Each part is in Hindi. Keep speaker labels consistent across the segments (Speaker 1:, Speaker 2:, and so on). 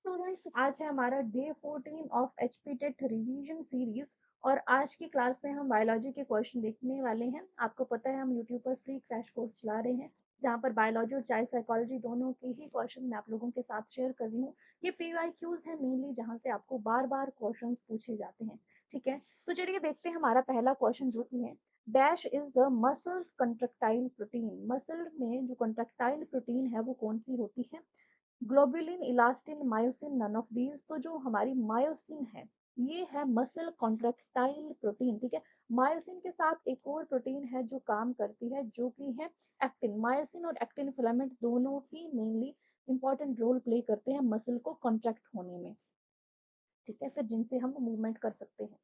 Speaker 1: स्टूडेंट्स, आज है हमारा day 14 of HP TET revision series. और आज की क्लास में हम बायोलॉजी के क्वेश्चन देखने वाले हैं। आपको पता है हम यूट्यूब पर फ्री क्रैश कोर्स चला रहे हैं, जहाँ पर बायोलॉजी और चाइल्ड साइकोलॉजी दोनों के ही क्वेश्चन मैं आप लोगों के साथ शेयर कर रही हूँ। ये पीवाईक्यूज है मेनली, जहाँ से आपको बार बार क्वेश्चन पूछे जाते हैं। ठीक है, तो चलिए देखते हैं हमारा पहला क्वेश्चन जो कि है dash is the muscles contractile protein. Muscle में जो कंट्रक्टाइल प्रोटीन है वो कौन सी होती है? Globulin, elastin, myosin, none of these. तो जो हमारी मायोसिन है ये है मसल कॉन्ट्रैक्टाइल प्रोटीन। ठीक है, मायोसिन के साथ एक और प्रोटीन है जो काम करती है, जो कि है एक्टिन। मायोसिन और एक्टिन फिलामेंट दोनों ही मेनली इंपॉर्टेंट रोल प्ले करते हैं मसल को कॉन्ट्रैक्ट होने में। ठीक है, फिर जिनसे हम मूवमेंट कर सकते हैं।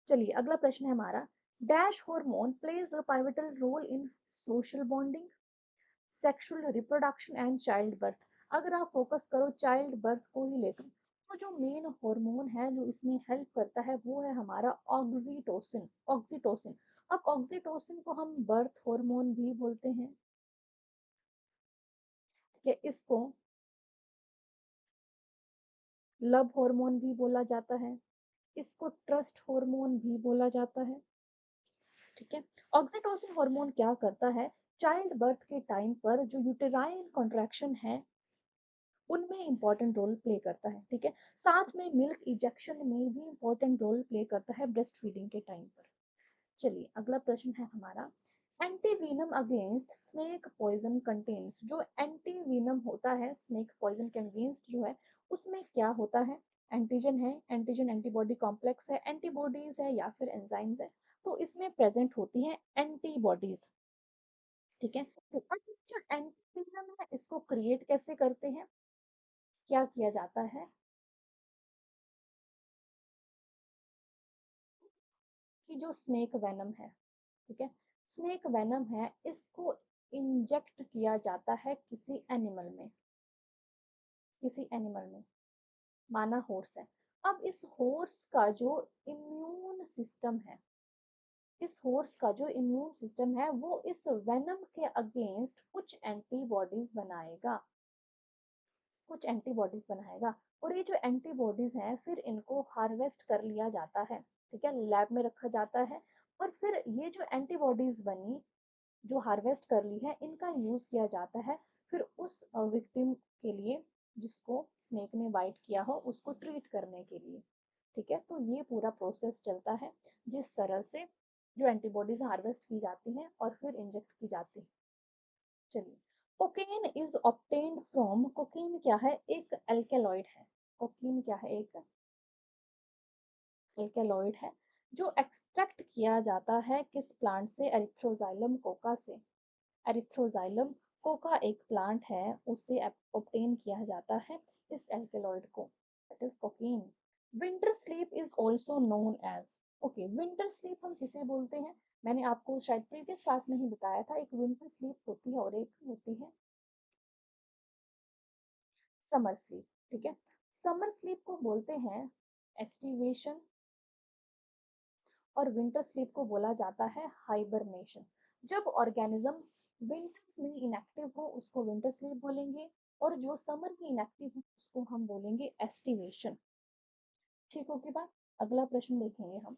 Speaker 1: चलिए अगला प्रश्न है हमारा, dash hormone plays a pivotal role in social bonding, sexual reproduction and child birth. अगर आप फोकस करो चाइल्ड बर्थ को ही लेकर, तो जो मेन हार्मोन है जो इसमें हेल्प करता है वो है हमारा ऑक्सीटोसिन। ऑक्सीटोसिन, अब ऑक्सीटोसिन को हम बर्थ हार्मोन भी बोलते हैं। ठीक है, इसको लव हार्मोन भी बोला जाता है, इसको ट्रस्ट हार्मोन भी बोला जाता है। ठीक है, ऑक्सीटोसिन हार्मोन क्या करता है, चाइल्ड बर्थ के टाइम पर जो यूटेराइन कॉन्ट्रैक्शन है उनमें इंपॉर्टेंट रोल प्ले करता है। ठीक है, साथ में मिल्क इजेक्शन में भी इंपॉर्टेंट रोल प्ले करता है ब्रेस्ट फीडिंग के टाइम पर। चलिए अगला प्रश्न है हमारा, एंटीवीनम अगेंस्ट स्नेक पॉइजन कंटेन्स। जो एंटीवीनम होता है स्नेक पॉइजन के अगेंस्ट जो है उसमें क्या होता है? एंटीजन है, एंटीजन एंटीबॉडी कॉम्प्लेक्स है, एंटीबॉडीज है या फिर एंजाइम्स है। तो इसमें प्रेजेंट होती है एंटीबॉडीज। ठीक है, तो अब जो एंटीवीनम है इसको क्रिएट कैसे करते हैं, क्या किया जाता है कि जो स्नेक वेनम है, ठीक है, स्नेक वेनम है इसको इंजेक्ट किया जाता है किसी एनिमल में, किसी एनिमल में, माना हॉर्स है। अब इस हॉर्स का जो इम्यून सिस्टम है, इस हॉर्स का जो इम्यून सिस्टम है वो इस वेनम के अगेंस्ट कुछ एंटीबॉडीज बनाएगा, कुछ एंटीबॉडीज बनाएगा। और ये जो एंटीबॉडीज हैं फिर इनको हार्वेस्ट कर लिया जाता है। ठीक है, लैब में रखा जाता है और फिर ये जो एंटीबॉडीज बनी, जो हार्वेस्ट कर ली है, इनका यूज किया जाता है फिर उस विक्टिम के लिए जिसको स्नेक ने बाइट किया हो उसको ट्रीट करने के लिए। ठीक है, तो ये पूरा प्रोसेस चलता है जिस तरह से जो एंटीबॉडीज हार्वेस्ट की जाती हैं और फिर इंजेक्ट की जाती है। चलिए, cocaine is obtained from, cocaine क्या है, एक एल्केलॉइड है। कोकेन क्या है, एक एल्केलॉइड है जो एक्सट्रैक्ट किया जाता है किस प्लांट से, एरिथ्रोजाइलम कोका से। एरिथ्रोजाइलम कोका एक प्लांट है, उससे ऑब्टेन किया जाता है इस एल्केलॉइड को, that is cocaine. Winter sleep is also known as, okay, winter sleep हम किसे बोलते हैं? मैंने आपको शायद प्रीवियस क्लास में ही बताया था, एक विंटर स्लीप होती है और एक होती है समर स्लीप। ठीक है, समर स्लीप को बोलते हैं एस्टिवेशन और विंटर स्लीप को बोला जाता है हाइबरनेशन। जब ऑर्गेनिज्म विंटर्स में इनएक्टिव हो उसको विंटर स्लीप बोलेंगे, और जो समर में इनएक्टिव हो उसको हम बोलेंगे एस्टिवेशन। ठीक होगी बात। अगला प्रश्न देखेंगे हम,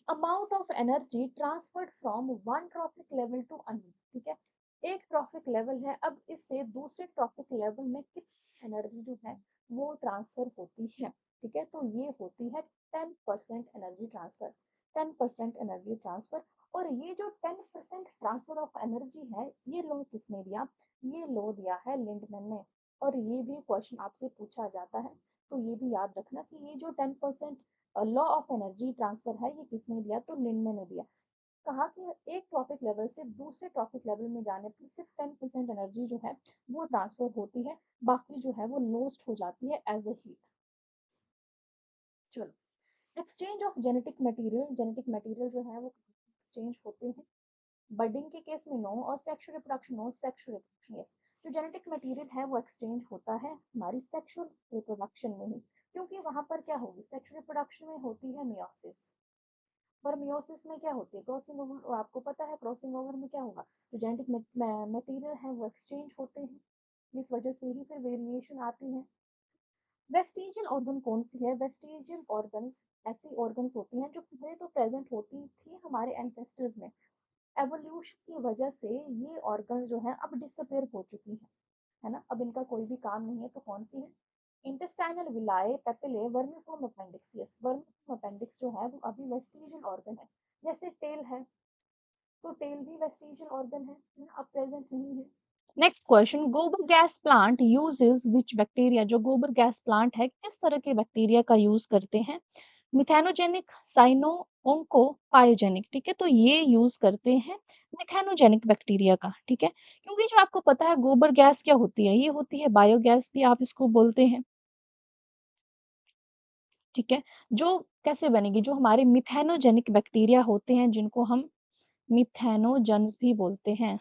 Speaker 1: amount of energy transferred from one trophic level to another. ठीक है, एक ट्रॉपिक लेवल है, अब इससे दूसरे ट्रॉपिक लेवल में कितनी एनर्जी जो है वो ट्रांसफर होती है? ठीक है, तो ये होती है 10% एनर्जी ट्रांसफर, 10% एनर्जी ट्रांसफर। और ये जो 10% ट्रांसफर ऑफ एनर्जी है ये लो किसने दिया? ये लो दिया है लिंडमैन ने। और ये भी क्वेश्चन आपसे पूछा जाता है, तो ये भी याद रखना कि ये जो 10% लॉ ऑफ एनर्जी ट्रांसफर है ये किसने दिया? तो लिंडमैन ने दिया। कहा कि एक ट्रॉपिक लेवल से दूसरे ट्रॉपिक लेवल में जाने पर सिर्फ 10% एनर्जी जो है वो ट्रांसफर होती है, बाकी जो है वो लॉस्ट हो जाती है एज अ हीट। चलो, exchange of genetic material, genetic material जो है वो एक्सचेंज होते हैं। बडिंग के केस में नो, और sexual reproduction no, sexual reproduction yes. जो जेनेटिक मटेरियल है वो एक्सचेंज होता है हमारी सेक्सुअल रिप्रोडक्शन में ही, क्योंकि वहां पर क्या होगी, सेक्सुअल रिप्रोडक्शन में होती है मियोसिस, और मियोसिस में क्या होती है, क्रॉसिंग ओवर। और आपको पता है क्रॉसिंग ओवर में क्या होगा, जो जेनेटिक मटेरियल है वो एक्सचेंज होते हैं। इस वजह से ही फिर वेरिएशन आती है। वेस्टिजियल ऑर्गन कौन सी है? वेस्टिजियल ऑर्गन्स ऐसी ऑर्गन्स होती हैं जो पहले तो प्रेजेंट होती थी हमारे एंसेस्टर्स में, एवोल्यूशन की वजह से ये ऑर्गन जो है अब डिसअपेयर हो चुकी है ना, अब इनका कोई भी काम नहीं है। तो कौन सी है? Intestinal villi, papillae, vermiform appendix. Yes, vermiform appendix जो है वो अभी वेस्टिजियल ऑर्गन है। जैसे टेल है, तो टेल भी वेस्टिजियल ऑर्गन है ना, अब प्रेजेंट नहीं है। नेक्स्ट क्वेश्चन, गोबर गैस प्लांट यूजेस विच बैक्टीरिया? जो गोबर गैस प्लांट है किस तरह के बैक्टीरिया का यूज करते हैं? Methanogenic, cyano, onco, pyogenic. ठीक है, तो ये यूज करते हैं मिथेनोजेनिक बैक्टीरिया का। ठीक है, क्योंकि जो आपको पता है गोबर गैस क्या होती है, ये होती है बायोगैस भी आप इसको बोलते हैं। ठीक है, जो कैसे बनेगी? जो हमारे मिथेनोजेनिक बैक्टीरिया होते हैं जिनको हम मिथेनोजन्स भी बोलते हैं,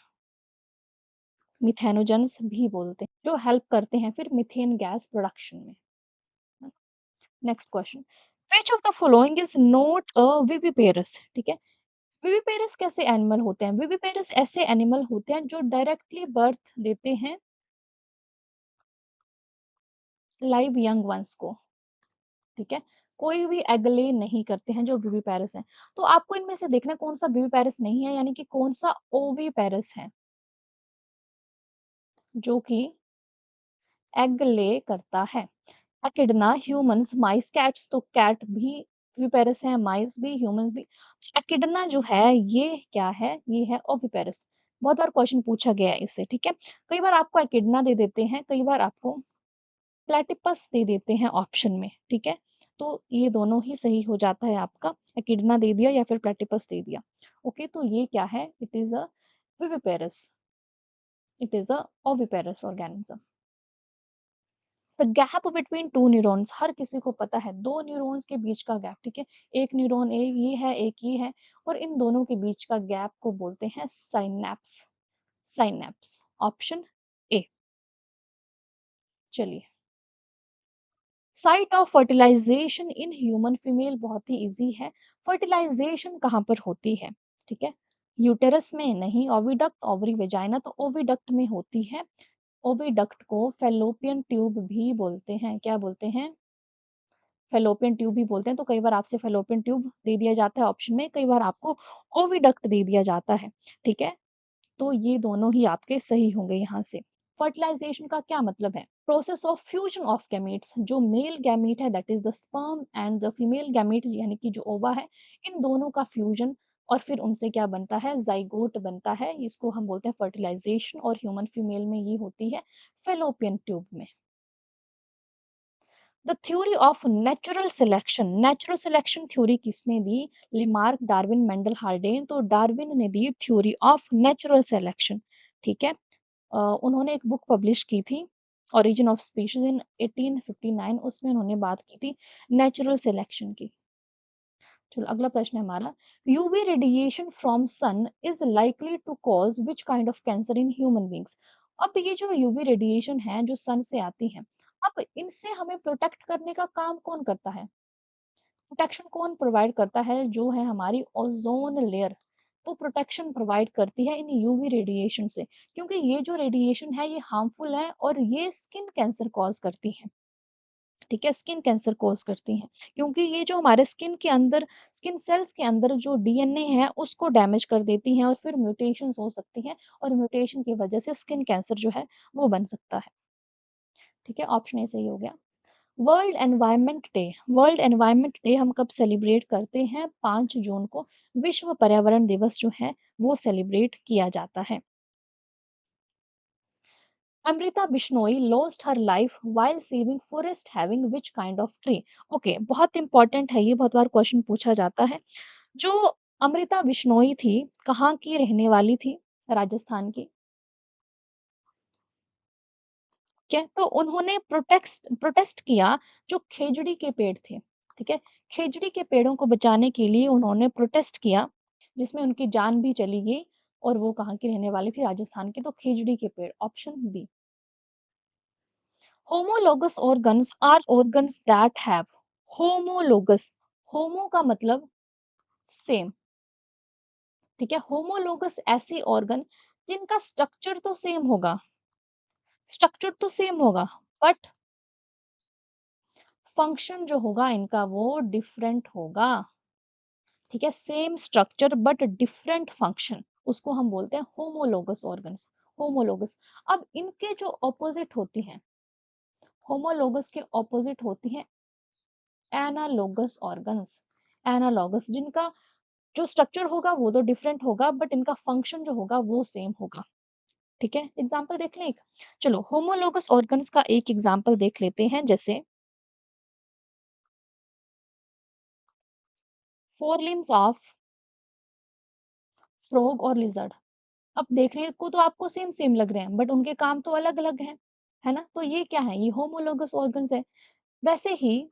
Speaker 1: मिथेनोजन्स भी बोलते हैं, जो हेल्प करते हैं फिर मीथेन गैस प्रोडक्शन में। Next question, which of the following is not a viviparous? ठीक है, विविपेरस कैसे एनिमल होते हैं? विविपेरस ऐसे एनिमल होते हैं जो डायरेक्टली बर्थ देते हैं लाइव यंग वंस को। ठीक है, कोई भी एग ले नहीं करते हैं जो विविपेरस हैं। तो आपको इनमें से देखना है कौन सा विविपेरस नहीं है, यानी कि कौन सा ओविपेरस है जो कि एग ले करता है। एकिडना, ह्यूमंस, माइस, कैट्स। तो कैट भी विपेरस है, माइस भी, ह्यूमंस भी। एकिडना जो है ये क्या है? ये है ओविपेरस। बहुत बार क्वेश्चन पूछा गया है इससे। ठीक है, कई बार आपको एकिडना दे देते हैं, कई बार आपको प्लेटिपस दे देते हैं ऑप्शन में। ठीक है, तो ये दोनों ही सही हो जाता है आपका, एकिडना दे दिया या फिर प्लेटिपस दे दिया। ओके, तो ये क्या है? It is a viviparous, it is a oviparous organism. The gap between two neurons, हर किसी को पता है दो न्यूरॉन्स के बीच का गैप। ठीक है, एक न्यूरॉन एक ये है, एक ये है, और इन दोनों के बीच का गैप को बोलते हैं साइनैप्स। Synapse, option A. चलिए, site of fertilization in human female, बहुत ही इजी है। फर्टिलाइजेशन कहाँ पर होती है? ठीक है, यूटेरस में नहीं, ओविडक्ट, ओवरी, वेजाइना। तो ओविडक्ट में होती है। ओविडक्ट को फेलोपियन ट्यूब भी बोलते हैं। क्या बोलते हैं? फेलोपियन ट्यूब भी बोलते हैं। तो कई बार आपसे फेलोपियन ट्यूब दे दिया जाता है ऑप्शन में, कई बार आपको ओविडक्ट दे दिया जाता है। ठीक है, तो ये दोनों ही आपके सही होंगे यहाँ से। फर्टिलाइजेशन का क्या मतलब है? Process of fusion of gametes, जो मेल गैमीट है that is the sperm and the female gamete यानी कि जो ओवा है, इन दोनों का फ्यूजन, और फिर उनसे क्या बनता है? जाइगोट बनता है। इसको हम बोलते हैं फर्टिलाइजेशन, और ह्यूमन फीमेल में ये होती है फेलोपियन ट्यूब में। The theory of natural selection theory किसने दी? लिमार्क, डार्विन, मेंडल, हार्डेन। तो डार्विन ने दी थ्योरी ऑफ नेचुरल सिलेक्शन। ठीक है, उन्होंने एक बुक पब्लिश की थी ओरिजिन ऑफ स्पीशीज इन 1859, उसमें उन्होंने बात की थी नेचुरल सिलेक्शन की। चलो, अगला प्रश्न है हमारा, UV radiation from sun is likely to cause which kind of cancer in human beings? अब ये जो यूवी रेडिएशन है जो सन से आती है, अब इनसे हमें प्रोटेक्ट करने का काम कौन करता है? प्रोटेक्शन कौन प्रोवाइड करता है? जो है हमारी ओजोन लेयर, तो प्रोटेक्शन प्रोवाइड करती है इन यूवी रेडिएशन से, क्योंकि ये जो रेडिएशन है ये हार्मफुल है और ये स्किन कैंसर कॉज करती है। ठीक है, स्किन कैंसर कॉज करती हैं, क्योंकि ये जो हमारे स्किन के अंदर, स्किन सेल्स के अंदर जो डीएनए है उसको डैमेज कर देती हैं, और फिर म्यूटेशंस हो सकती हैं, और म्यूटेशन की वजह से स्किन कैंसर जो है वो बन सकता है। ठीक है, ऑप्शन ए सही हो गया। World environment day, world environment day हम कब सेलिब्रेट करते हैं? 5 जून को विश्व पर्यावरण दिवस जो है वो सेलिब्रेट किया जाता है। Amrita Bishnoi lost her life while saving forest having which kind of tree? Okay, बहुत इंपॉर्टेंट है ये, बहुत बार क्वेश्चन पूछा जाता है। जो अमृता बिश्नोई थी, कहाँ की रहने वाली थी? राजस्थान की। ठीक है, तो उन्होंने प्रोटेस्ट किया जो खेजड़ी के पेड़ थे। ठीक है, खेजड़ी के पेड़ों को बचाने के लिए उन्होंने प्रोटेस्ट किया, जिसमें उनकी जान भी चली गई, और वो कहाँ की रहने वाली थी? राजस्थान की। तो खेजड़ी के पेड़, option B. Homologous organs are organs that have, homologous, homo का मतलब सेम। ठीक है, होमोलोगस ऐसे ऑर्गन जिनका स्ट्रक्चर तो सेम होगा, स्ट्रक्चर तो सेम होगा, बट फंक्शन जो होगा इनका वो डिफरेंट होगा। ठीक है, same structure but different function, उसको हम बोलते हैं होमोलोगस ऑर्गन्स। होमोलोगस। अब इनके जो ऑपोजिट होती हैं, होमोलोगस के ऑपोजिट होती हैं एनालोगस ऑर्गन्स। एनालॉगस, जिनका जो स्ट्रक्चर होगा वो तो डिफरेंट होगा, बट इनका फंक्शन जो होगा वो सेम होगा। ठीक है, एग्जाम्पल देख लें एक। चलो, होमोलोगस ऑर्गन्स का एक एग्जाम्पल देख लेते हैं, जैसे फोर लिम्स ऑफ फ्रॉग और लिजर्ड। अब देखने को तो आपको सेम सेम लग रहे हैं, बट उनके काम तो अलग अलग हैं, है ना? तो ये क्या है? ये होमोलोगस ऑर्गन्स है। वैसे ही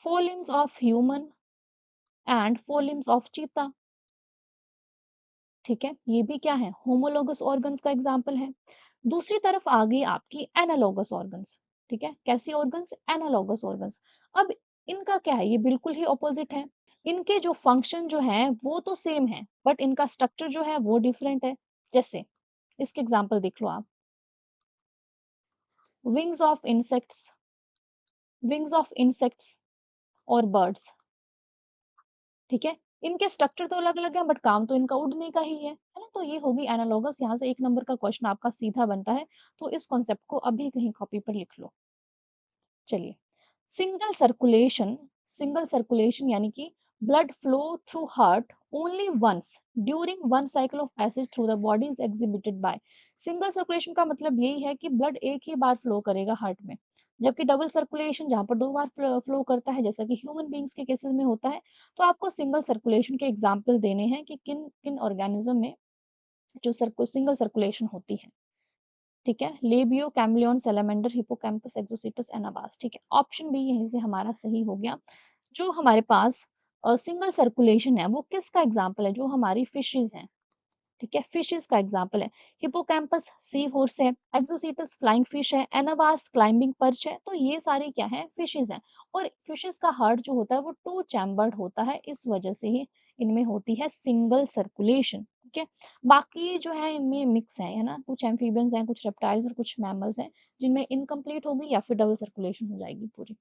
Speaker 1: fore limbs of human and fore limbs of cheetah. ठीक है, ये भी क्या है? होमोलोगस ऑर्गन्स का एग्जाम्पल है। दूसरी तरफ आ गई आपकी एनालोगस ऑर्गन्स। ठीक है, कैसी ऑर्गन्स? Analogous organs. अब इनका क्या है? ये बिल्कुल ही ऑपोजिट है। इनके जो फंक्शन जो है वो तो सेम है, बट इनका स्ट्रक्चर जो है वो डिफरेंट है। जैसे इसके एग्जाम्पल देख लो आप। Wings of insects, wings of insects और बर्ड्स। ठीक है, इनके स्ट्रक्चर तो अलग अलग है, बट काम तो इनका उड़ने का ही है ना? तो ये होगी एनालॉगस। यहाँ से 1 नंबर का क्वेश्चन आपका सीधा बनता है। तो इस कॉन्सेप्ट को अभी कहीं कॉपी पर लिख लो। चलिए, सिंगल सर्कुलेशन। सिंगल सर्कुलेशन यानी कि blood flow through heart only once during one cycle of passage through the body is exhibited by. Single circulation का मतलब यही है कि ब्लड एक ही बार फ्लो करेगा हार्ट में, जबकि डबल सर्कुलेशन जहाँ पर 2 बार फ्लो करता है, जैसा कि ह्यूमन बींग्स के केसेस में होता है। तो आपको सिंगल सर्कुलेशन के एग्जाम्पल देने हैं कि किन किन ऑर्गेनिज्म में जो सिंगल सर्कुलेशन होती है। ठीक है, labio, chameleon, salamander, hippocampus, एक्सोसिटस, anabas. ठीक है, ऑप्शन बी यहीं से हमारा सही हो गया। जो हमारे पास सिंगल सर्कुलेशन है वो किसका एग्जाम्पल है? जो हमारी फिशेज हैं। ठीक है, फिशेस का एग्जाम्पल है। हिपोकैम्पस सी हॉर्स है, एक्सोसिटस फ्लाइंग फिश है, एनाबास क्लाइंबिंग पर्च है। तो ये सारे क्या है? फिशेस हैं। और फिशेस का हार्ट जो होता है वो टू चैम्बर्ड होता है, इस वजह से ही इनमें होती है सिंगल सर्कुलेशन। ठीक है, बाकी जो है इनमें मिक्स है ना? कुछ एम्फीबियंस हैं, कुछ रेप्टाइल्स और कुछ मैमल्स हैं, जिनमें इनकम्प्लीट होगी या फिर डबल सर्कुलेशन हो जाएगी पूरी।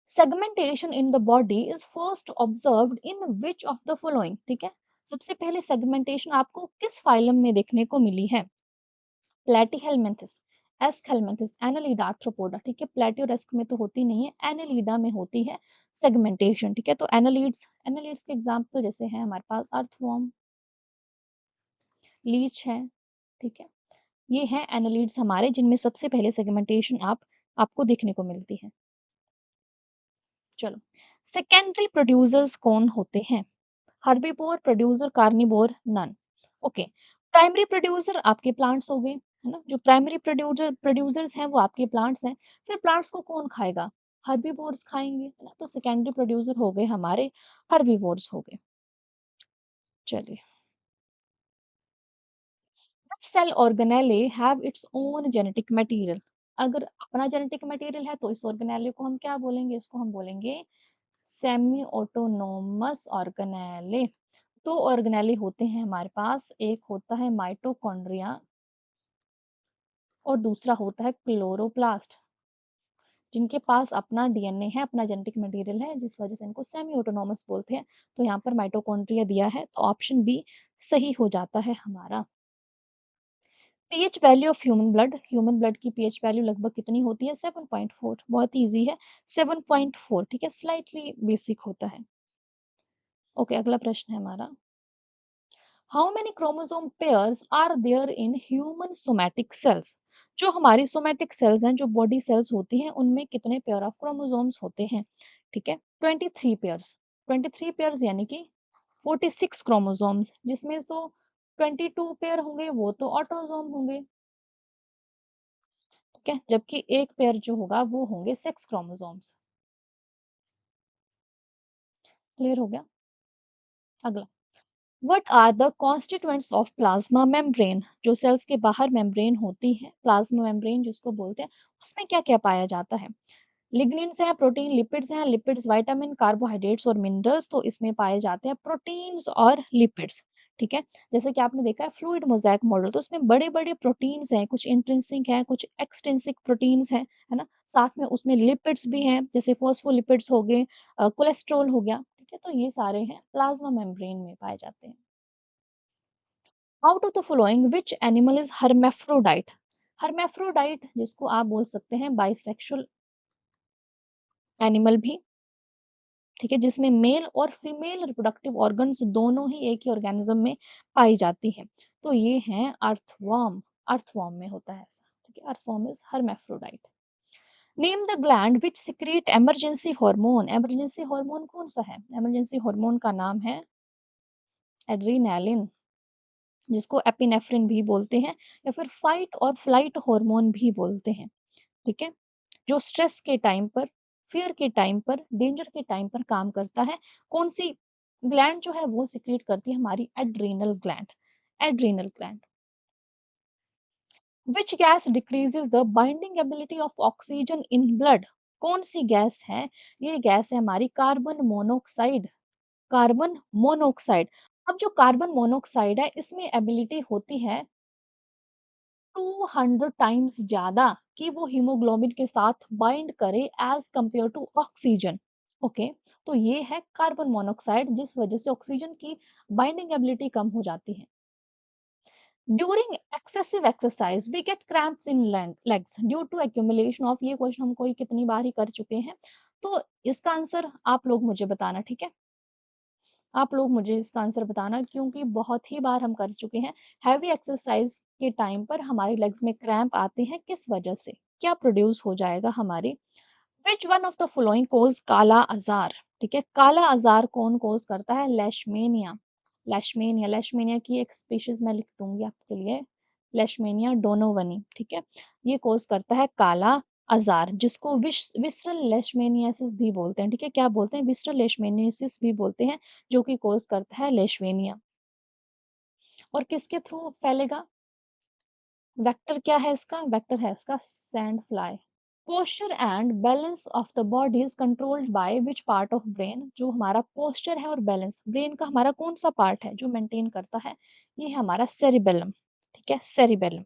Speaker 1: Segmentation in the body is first observed in which of the following. ठीक है, सबसे पहले सेगमेंटेशन आपको किस फाइलम में देखने को मिली है? प्लेटीहेलमिन्थस, एस्केलमिन्थस, एनालिडा, आर्थ्रोपोडा। ठीक है, प्लेटी और एस्क में तो होती नहीं है, एनालिडा में होती है सेगमेंटेशन। ठीक है, तो एनालिड्स, एनालिड्स के एग्जांपल जैसे हैं हमारे पास अर्थवॉर्म, लीच है। ठीक है, ये हैं एनालिड्स हमारे, जिनमें सबसे पहले सेगमेंटेशन आपको देखने को मिलती है। चलो, सेकेंडरी प्रोड्यूसर्स कौन होते हैं? Herbivore, producer, carnivore, none. Okay, primary producer आपके प्लांट्स हो गए, है ना? जो प्राइमरी प्रोड्यूसर्स हैं वो आपके प्लांट्स हैं। फिर प्लांट्स को कौन खाएगा? हर्बीवोर्स खाएंगे, है ना? तो सेकेंडरी प्रोड्यूसर हो गए हमारे, हर्बीवोर्स हो गए। चलिए, cell organelle have its own genetic material. अगर अपना जेनेटिक मटेरियल है तो इस ऑर्गेनेले को हम क्या बोलेंगे? इसको हम बोलेंगे सेमी ऑटोनोमस ऑर्गेनेले। दो ऑर्गेनेले होते हैं हमारे पास, एक होता है माइटोकॉन्ड्रिया और दूसरा होता है क्लोरोप्लास्ट, जिनके पास अपना डीएनए है, अपना जेनेटिक मटेरियल है, जिस वजह से इनको सेमी ऑटोनोमस बोलते हैं। तो यहाँ पर माइटोकॉन्ड्रिया दिया है, तो ऑप्शन बी सही हो जाता है हमारा। PH value of human blood की पीएच वैल्यू लगभग कितनी होती है? 7.4। बहुत इजी है, 7.4। ठीक है, स्लाइटली बेसिक होता है। ओके, अगला प्रश्न है हमारा, how many chromosome pairs are there in human somatic cells? जो हमारी सोमैटिक सेल्स हैं, जो बॉडी सेल्स होती हैं, उनमें कितने पेयर ऑफ क्रोमोसोम्स होते हैं? ठीक है, 23 पेयर्स। 23 पेयर्स यानी कि 46 क्रोमोसोम्स, जिसमें तो 22 पेयर होंगे वो तो ऑटोसोम होंगे। ठीक है, जबकि एक पेयर जो होगा वो होंगे सेक्स क्रोमोसोम्स। क्लियर हो गया? अगला, what are the constituents of plasma membrane? जो सेल्स के बाहर मेम्ब्रेन होती है, प्लाज्मा मेम्ब्रेन जिसको बोलते हैं, उसमें क्या क्या पाया जाता है? लिग्निन्स हैं, प्रोटीन, लिपिड्स हैं, लिपिड्स, विटामिन, कार्बोहाइड्रेट्स और मिनरल्स। तो इसमें पाए जाते हैं प्रोटीन्स और लिपिड्स। ठीक है? जैसे कि आपने देखा है फ्लूइड मोज़ेक मॉडल, तो उसमें बड़े-बड़े प्रोटीन्स हैं, कुछ इंट्रिंसिक हैं, कुछ एक्सट्रिंसिक प्रोटीन्स हैं, है ना? साथ में उसमें लिपिड्स भी हैं, जैसे फ़ॉस्फोलिपिड्स हो गए, कोलेस्ट्रॉल हो गया, ठीक है? तो ये सारे हैं प्लाज़्मा मेम्ब्रेन में पाए जाते हैं। Out of the following which animal is hermaphrodite? Hermaphrodite जिसको आप बोल सकते हैं बाइसेक्सुअल एनिमल भी, ठीक है? जिसमें मेल और फीमेल रिप्रोडक्टिव ऑर्गन्स दोनों ही एक ही ऑर्गेनिज्म में पाई जाती हैं। तो ये हैं अर्थवर्म, अर्थवर्म में होता है ऐसा, ठीक है? Earthworm is hermaphrodite. Name the gland which secrete emergency hormone, emergency hormone कौन-सा है? इमरजेंसी हार्मोन का नाम है एड्रेनालिन, जिसको एपिनेफ्रिन भी बोलते हैं या फिर फाइट और फ्लाइट हार्मोन भी बोलते हैं, ठीक है? जो स्ट्रेस के टाइम पर, फ़ियर के टाइम पर, डेंजर के टाइम पर काम करता है। कौन-सी ग्लैंड जो है वो सीक्रेट करती है? हमारी adrenal gland, adrenal gland. Which gas decreases the binding ability of oxygen in blood? कौन-सी गैस है? ये गैस है हमारी कार्बन मोनोक्साइड, कार्बन मोनोक्साइड। अब जो कार्बन मोनोक्साइड है इसमें एबिलिटी होती है 200 टाइम्स ज़्यादा कि वो हीमोग्लोबिन के साथ बाइंड करे as compare to oxygen. Okay, तो ये है कार्बन मोनोक्साइड जिस वजह से ऑक्सीजन की बाइंडिंग एबिलिटी कम हो जाती है। During excessive exercise we get cramps in legs due to accumulation of, ये क्वेश्चन हम कोई कितनी बार ही कर चुके हैं। तो इसका आंसर आप लोग मुझे बताना, ठीक है? आप लोग मुझे इसका आंसर बताना क्योंकि बहुत ही बार हम कर चुके हैं। हैवी एक्सरसाइज के टाइम पर हमारी लेग्स में क्रैम्प आते हैं, किस वजह से? क्या प्रोड्यूस हो जाएगा हमारी? Which one of the following cause काला अज़ार? ठीक है, काला अज़ार कौन कॉज़ करता है? लेशमेनिया, लेशमेनिया, लेशमेनिया की एक स्पीशीज़ मैं लिख दूँगी आपके लिए, लेशमेनिया डोनोवनी, ठीक है? ये कॉज़ करता है काला अज़ार, जिसको विसरल लेशमेनियासिस भी बोलते हैं, ठीक है? क्या बोलते हैं? विसरल लेशमेनियासिस भी बोलते हैं, जो कि कॉज़ करता है लेशमेनिया। और किसके थ्रू फैलेगा? वेक्टर क्या है इसका? वेक्टर है इसका sand fly. Posture and balance of the body is controlled by which part of brain? जो हमारा पोस्चर है और बैलेंस ब्रेन का हमारा कौन सा पार्ट है जो मेंटेन करता है? ये है हमारा सेरिबेलम, ठीक है? सेरिबेलम,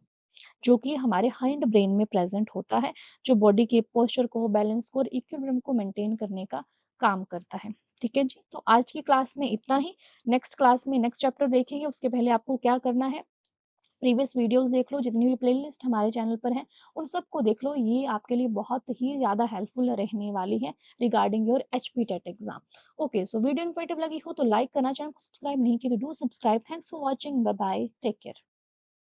Speaker 1: जो कि हमारे हाइंड ब्रेन में प्रेजेंट होता है, जो बॉडी के पोस्चर को, बैलेंस को और इक्विलिब्रियम को मेंटेन करने का काम करता है। ठीक है जी, तो आज की क्लास में इतना ही। नेक्स्ट क्लास में नेक्स्ट चैप्टर देखेंगे, उसके पहले आपको क्या करना है, प्रीवियस वीडियोस देख लो, जितनी भी प्लेलिस्ट हमारे चैनल पर हैं, उन सबको देख लो। ये आपके लिए बहुत ही ज़्यादा हेल्पफुल रहने वाली है regarding your HP TET exam. Okay, so video informative लगी हो तो लाइक करना, चैनल को सब्सक्राइब नहीं किया तो do subscribe. Thanks for watching, bye bye, take care.